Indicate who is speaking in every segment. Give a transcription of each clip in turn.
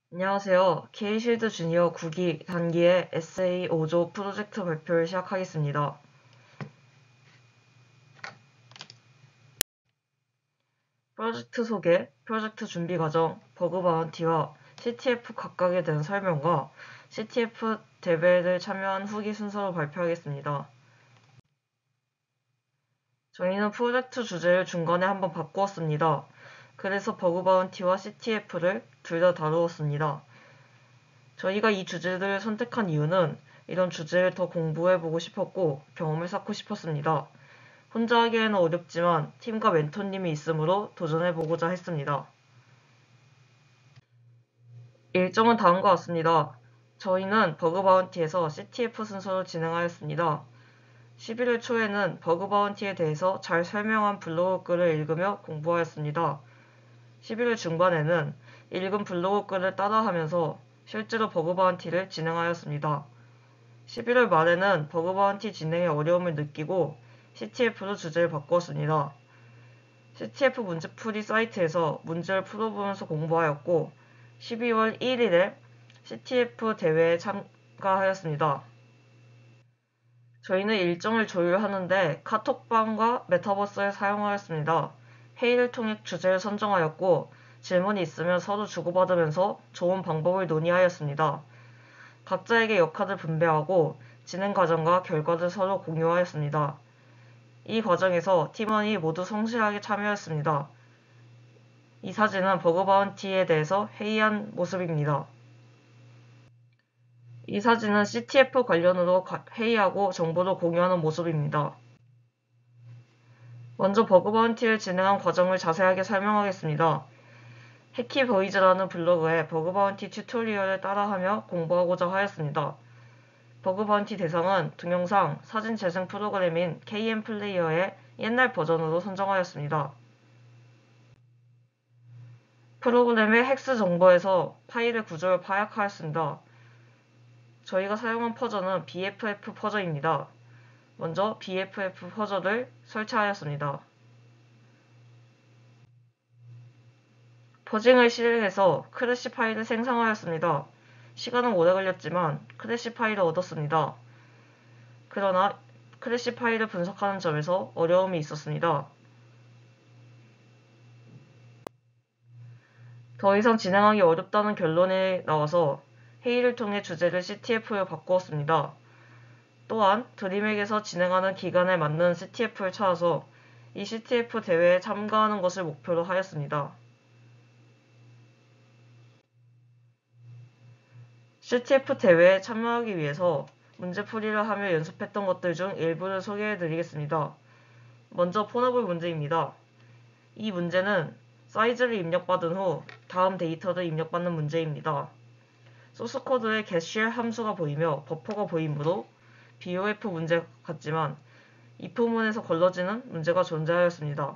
Speaker 1: 안녕하세요. K실드 주니어 9기 단기의 SA 5조 프로젝트 발표를 시작하겠습니다. 프로젝트 소개, 프로젝트 준비 과정, 버그 바운티와 CTF 각각에 대한 설명과 CTF 대회를 참여한 후기 순서로 발표하겠습니다. 저희는 프로젝트 주제를 중간에 한번 바꾸었습니다. 그래서 버그 바운티와 CTF를 둘 다 다루었습니다. 저희가 이 주제를 선택한 이유는 이런 주제를 더 공부해보고 싶었고 경험을 쌓고 싶었습니다. 혼자 하기에는 어렵지만 팀과 멘토님이 있으므로 도전해보고자 했습니다. 일정은 다음과 같습니다. 저희는 버그 바운티에서 CTF 순서로 진행하였습니다. 11월 초에는 버그 바운티에 대해서 잘 설명한 블로그 글을 읽으며 공부하였습니다. 11월 중반에는 읽은 블로그 글을 따라하면서 실제로 버그 바운티를 진행하였습니다. 11월 말에는 버그 바운티 진행에 어려움을 느끼고 CTF로 주제를 바꾸었습니다. CTF 문제풀이 사이트에서 문제를 풀어보면서 공부하였고 12월 1일에 CTF 대회에 참가하였습니다. 저희는 일정을 조율하는데 카톡방과 메타버스를 사용하였습니다. 회의를 통해 주제를 선정하였고 질문이 있으면 서로 주고받으면서 좋은 방법을 논의하였습니다. 각자에게 역할을 분배하고 진행 과정과 결과를 서로 공유하였습니다. 이 과정에서 팀원이 모두 성실하게 참여했습니다. 이 사진은 버그 바운티에 대해서 회의한 모습입니다. 이 사진은 CTF 관련으로 회의하고 정보를 공유하는 모습입니다. 먼저 버그 바운티를 진행한 과정을 자세하게 설명하겠습니다. 해키보이즈라는 블로그에 버그 바운티 튜토리얼을 따라하며 공부하고자 하였습니다. 버그 바운티 대상은 동영상, 사진 재생 프로그램인 KM 플레이어의 옛날 버전으로 선정하였습니다. 프로그램의 헥스 정보에서 파일의 구조를 파악하였습니다. 저희가 사용한 퍼전은 BFF 퍼전입니다. 먼저 BFF 퍼전을 설치하였습니다. 퍼징을 실행해서 크래시 파일을 생성하였습니다. 시간은 오래 걸렸지만 크래시 파일을 얻었습니다. 그러나 크래시 파일을 분석하는 점에서 어려움이 있었습니다. 더 이상 진행하기 어렵다는 결론이 나와서 회의를 통해 주제를 CTF로 바꾸었습니다. 또한 드림액에서 진행하는 기간에 맞는 CTF를 찾아서 이 CTF 대회에 참가하는 것을 목표로 하였습니다. CTF 대회에 참여하기 위해서 문제풀이를 하며 연습했던 것들 중 일부를 소개해드리겠습니다. 먼저 폰업을 문제입니다. 이 문제는 사이즈를 입력받은 후 다음 데이터를 입력받는 문제입니다. 소스코드에 getShare 함수가 보이며 버퍼가 보이므로 BOF 문제 같지만 if문에서 걸러지는 문제가 존재하였습니다.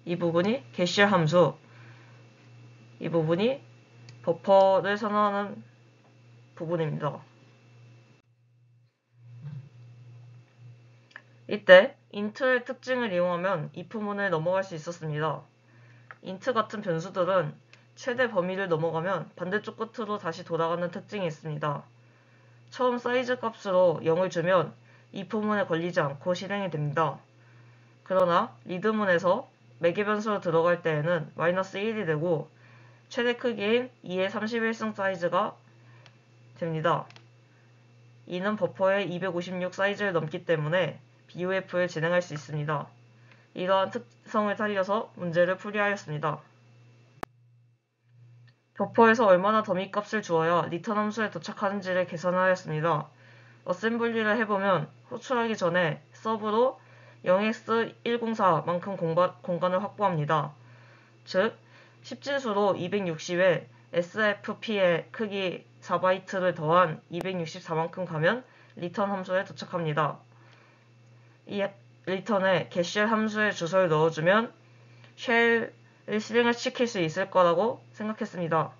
Speaker 1: 이 부분이 getShare 함수, 이 부분이 버퍼를 선언하는 부분입니다. 이때 int의 특징을 이용하면 if문을 넘어갈 수 있었습니다. int 같은 변수들은 최대 범위를 넘어가면 반대쪽 끝으로 다시 돌아가는 특징이 있습니다. 처음 사이즈 값으로 0을 주면 if문에 걸리지 않고 실행이 됩니다. 그러나 리드문에서 매개 변수로 들어갈 때에는 -1이 되고 최대 크기인 2의 31승 사이즈가 됩니다. 이는 버퍼의 256 사이즈를 넘기 때문에 BOF를 진행할 수 있습니다. 이러한 특성을 살려서 문제를 풀이하였습니다. 버퍼에서 얼마나 더미 값을 주어야 리턴 함수에 도착하는지를 계산하였습니다. 어셈블리를 해보면 호출하기 전에 서브로 0x104만큼 공간을 확보합니다. 즉 10진수로 260에 SFP의 크기 4바이트를 더한 264만큼 가면 리턴 함수에 도착합니다. 이 리턴에 getShare 함수의 주소를 넣어주면 쉘을 실행을 시킬 수 있을 거라고 생각했습니다.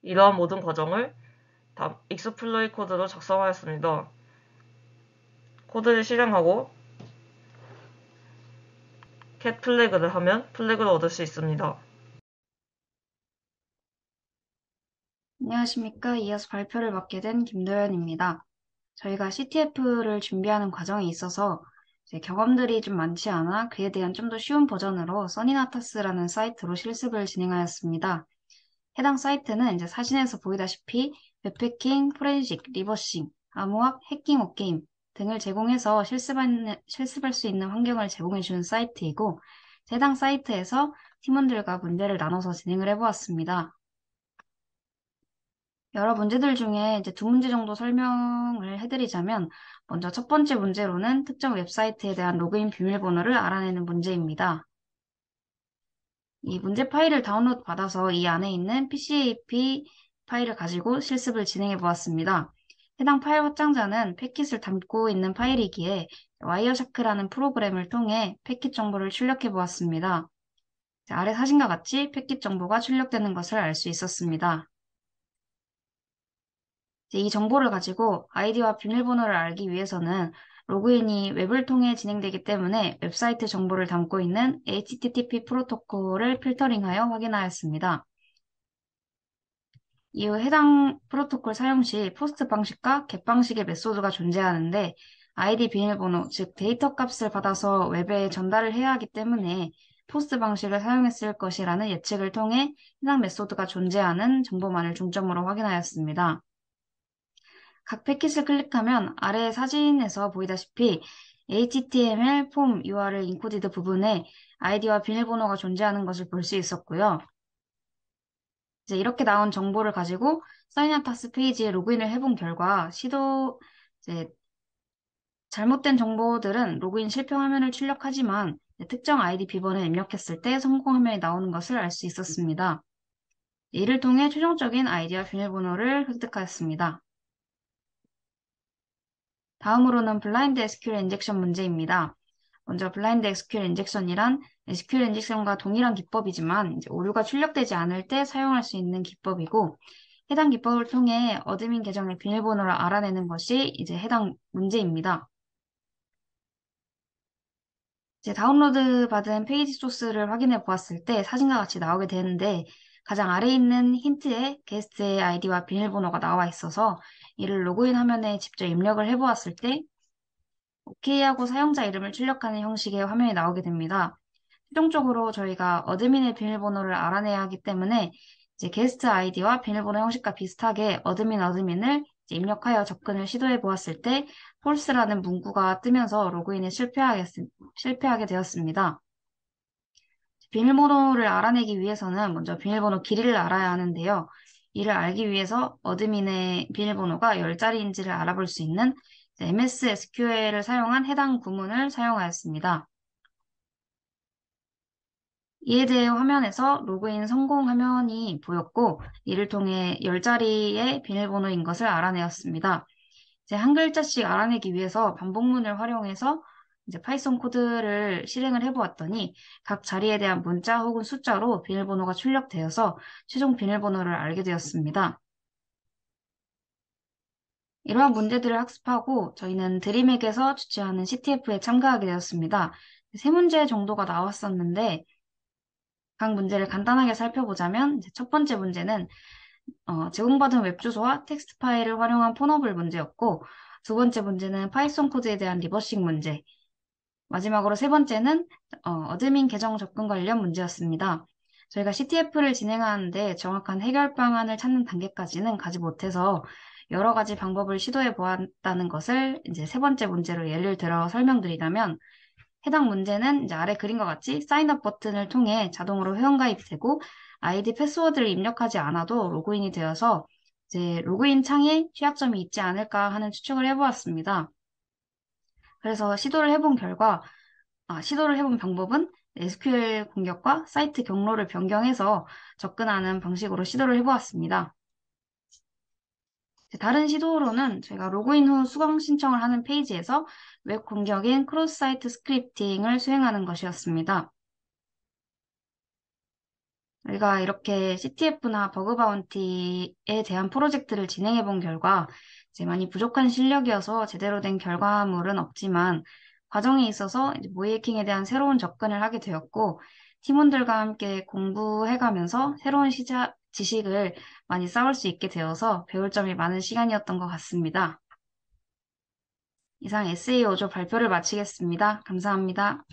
Speaker 1: 이러한 모든 과정을 익스플로이 코드로 작성하였습니다. 코드를 실행하고 cat 플래그를 하면 플래그를 얻을 수 있습니다.
Speaker 2: 안녕하십니까. 이어서 발표를 맡게 된 김도연입니다. 저희가 CTF를 준비하는 과정에 있어서 이제 경험들이 좀 많지 않아 그에 대한 좀 더 쉬운 버전으로 써니나타스라는 사이트로 실습을 진행하였습니다. 해당 사이트는 이제 사진에서 보이다시피 웹해킹, 포렌식, 리버싱, 암호학, 해킹 오게임 등을 제공해서 실습할 수 있는 환경을 제공해주는 사이트이고, 해당 사이트에서 팀원들과 문제를 나눠서 진행을 해보았습니다. 여러 문제들 중에 이제 두 문제 정도 설명을 해드리자면, 먼저 첫 번째 문제로는 특정 웹사이트에 대한 로그인 비밀번호를 알아내는 문제입니다. 이 문제 파일을 다운로드 받아서 이 안에 있는 PCAP 파일을 가지고 실습을 진행해 보았습니다. 해당 파일 확장자는 패킷을 담고 있는 파일이기에 와이어샤크라는 프로그램을 통해 패킷 정보를 출력해 보았습니다. 아래 사진과 같이 패킷 정보가 출력되는 것을 알 수 있었습니다. 이 정보를 가지고 아이디와 비밀번호를 알기 위해서는 로그인이 웹을 통해 진행되기 때문에 웹사이트 정보를 담고 있는 HTTP 프로토콜을 필터링하여 확인하였습니다. 이후 해당 프로토콜 사용 시 포스트 방식과 겟 방식의 메소드가 존재하는데 아이디 비밀번호, 즉 데이터 값을 받아서 웹에 전달을 해야 하기 때문에 포스트 방식을 사용했을 것이라는 예측을 통해 해당 메소드가 존재하는 정보만을 중점으로 확인하였습니다. 각 패킷을 클릭하면 아래 사진에서 보이다시피 HTML 폼 URL 인코디드 부분에 아이디와 비밀번호가 존재하는 것을 볼 수 있었고요. 이제 이렇게 나온 정보를 가지고 사이나타스 페이지에 로그인을 해본 결과 이제 잘못된 정보들은 로그인 실패 화면을 출력하지만 특정 아이디 비번을 입력했을 때 성공 화면이 나오는 것을 알 수 있었습니다. 이를 통해 최종적인 아이디와 비밀번호를 획득하였습니다. 다음으로는 블라인드 SQL 인젝션 문제입니다. 먼저 블라인드 SQL 인젝션이란 SQL 인젝션과 동일한 기법이지만 이제 오류가 출력되지 않을 때 사용할 수 있는 기법이고, 해당 기법을 통해 어드민 계정의 비밀번호를 알아내는 것이 이제 해당 문제입니다. 이제 다운로드 받은 페이지 소스를 확인해 보았을 때 사진과 같이 나오게 되는데, 가장 아래에 있는 힌트에 게스트의 아이디와 비밀번호가 나와 있어서 이를 로그인 화면에 직접 입력을 해 보았을 때 OK하고 사용자 이름을 출력하는 형식의 화면이 나오게 됩니다. 최종적으로 저희가 어드민의 비밀번호를 알아내야 하기 때문에 이제 게스트 아이디와 비밀번호 형식과 비슷하게 어드민을 이제 입력하여 접근을 시도해 보았을 때 false라는 문구가 뜨면서 로그인에 실패하게 되었습니다. 비밀번호를 알아내기 위해서는 먼저 비밀번호 길이를 알아야 하는데요. 이를 알기 위해서 어드민의 비밀번호가 10자리인지를 알아볼 수 있는 MS SQL을 사용한 해당 구문을 사용하였습니다. 이에 대해 화면에서 로그인 성공 화면이 보였고, 이를 통해 10자리의 비밀번호인 것을 알아내었습니다. 이제 한 글자씩 알아내기 위해서 반복문을 활용해서 이제 파이썬 코드를 실행을 해보았더니 각 자리에 대한 문자 혹은 숫자로 비밀번호가 출력되어서 최종 비밀번호를 알게 되었습니다. 이러한 문제들을 학습하고 저희는 드림액에서 주최하는 CTF에 참가하게 되었습니다. 세 문제 정도가 나왔었는데 각 문제를 간단하게 살펴보자면 이제 첫 번째 문제는 제공받은 웹 주소와 텍스트 파일을 활용한 폰업을 문제였고, 두 번째 문제는 파이썬 코드에 대한 리버싱 문제, 마지막으로 세 번째는 어드민 계정 접근 관련 문제였습니다. 저희가 CTF를 진행하는데 정확한 해결 방안을 찾는 단계까지는 가지 못해서 여러 가지 방법을 시도해 보았다는 것을 이제 세 번째 문제로 예를 들어 설명드리자면, 해당 문제는 이제 아래 그림과 같이 사인업 버튼을 통해 자동으로 회원가입되고 아이디 패스워드를 입력하지 않아도 로그인이 되어서 이제 로그인 창에 취약점이 있지 않을까 하는 추측을 해보았습니다. 그래서 시도를 해본 방법은 SQL 공격과 사이트 경로를 변경해서 접근하는 방식으로 시도를 해보았습니다. 다른 시도로는 저희가 로그인 후 수강 신청을 하는 페이지에서 웹 공격인 크로스 사이트 스크립팅을 수행하는 것이었습니다. 우리가 이렇게 CTF나 버그 바운티에 대한 프로젝트를 진행해 본 결과 이제 많이 부족한 실력이어서 제대로 된 결과물은 없지만 과정에 있어서 이제 모이에킹에 대한 새로운 접근을 하게 되었고, 팀원들과 함께 공부해가면서 새로운 지식을 많이 쌓을 수 있게 되어서 배울 점이 많은 시간이었던 것 같습니다. 이상 에세이 5조 발표를 마치겠습니다. 감사합니다.